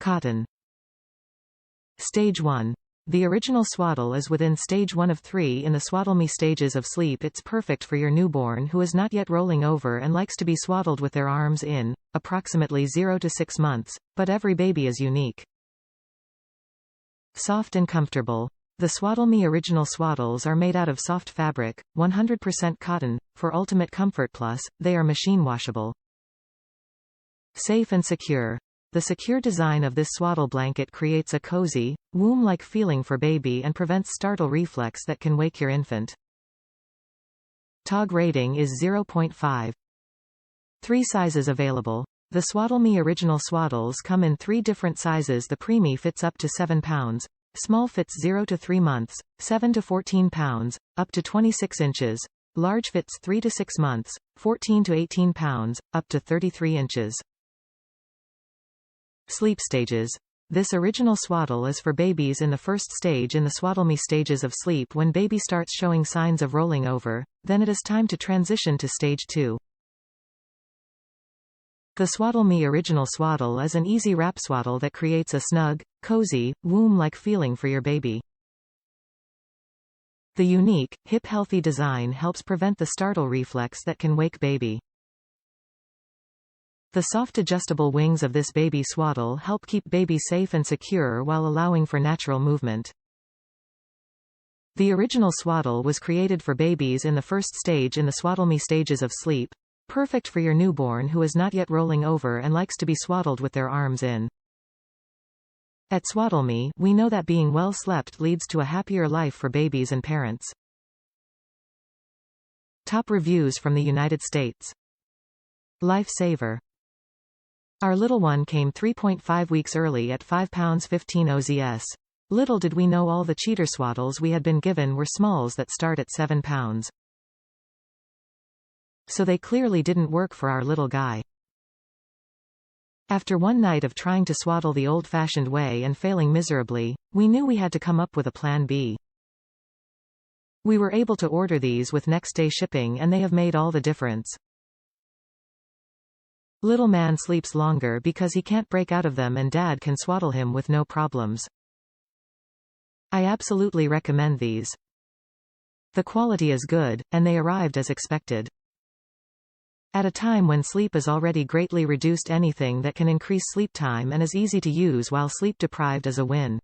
Cotton. Stage 1. The original swaddle is within stage 1 of 3 in the SwaddleMe stages of sleep. It's perfect for your newborn who is not yet rolling over and likes to be swaddled with their arms in, approximately 0 to 6 months, but every baby is unique. Soft and comfortable. The SwaddleMe Original Swaddles are made out of soft fabric, 100% cotton, for ultimate comfort. Plus, they are machine washable. Safe and secure. The secure design of this swaddle blanket creates a cozy, womb-like feeling for baby and prevents startle reflex that can wake your infant. TOG rating is 0.5. 3 sizes available. The SwaddleMe Original Swaddles come in 3 different sizes. The Preemie fits up to 7 pounds, small fits 0 to 3 months, 7 to 14 pounds, up to 26 inches, large fits 3 to 6 months, 14 to 18 pounds, up to 33 inches. Sleep stages. This original swaddle is for babies in the first stage in the SwaddleMe stages of sleep. When baby starts showing signs of rolling over, then it is time to transition to stage 2. The SwaddleMe Original Swaddle is an easy wrap swaddle that creates a snug, cozy, womb-like feeling for your baby. The unique, hip-healthy design helps prevent the startle reflex that can wake baby. The soft adjustable wings of this baby swaddle help keep baby safe and secure while allowing for natural movement. The original swaddle was created for babies in the first stage in the SwaddleMe stages of sleep, perfect for your newborn who is not yet rolling over and likes to be swaddled with their arms in. At SwaddleMe, we know that being well slept leads to a happier life for babies and parents. Top reviews from the United States. Lifesaver. Our little one came 3.5 weeks early at 5 pounds 15 oz. Little did we know all the cheater swaddles we had been given were smalls that start at 7 pounds. So they clearly didn't work for our little guy. After one night of trying to swaddle the old-fashioned way and failing miserably, we knew we had to come up with a plan B. We were able to order these with next-day shipping and they have made all the difference. Little man sleeps longer because he can't break out of them and dad can swaddle him with no problems. I absolutely recommend these. The quality is good, and they arrived as expected. At a time when sleep is already greatly reduced, anything that can increase sleep time and is easy to use while sleep deprived is a win.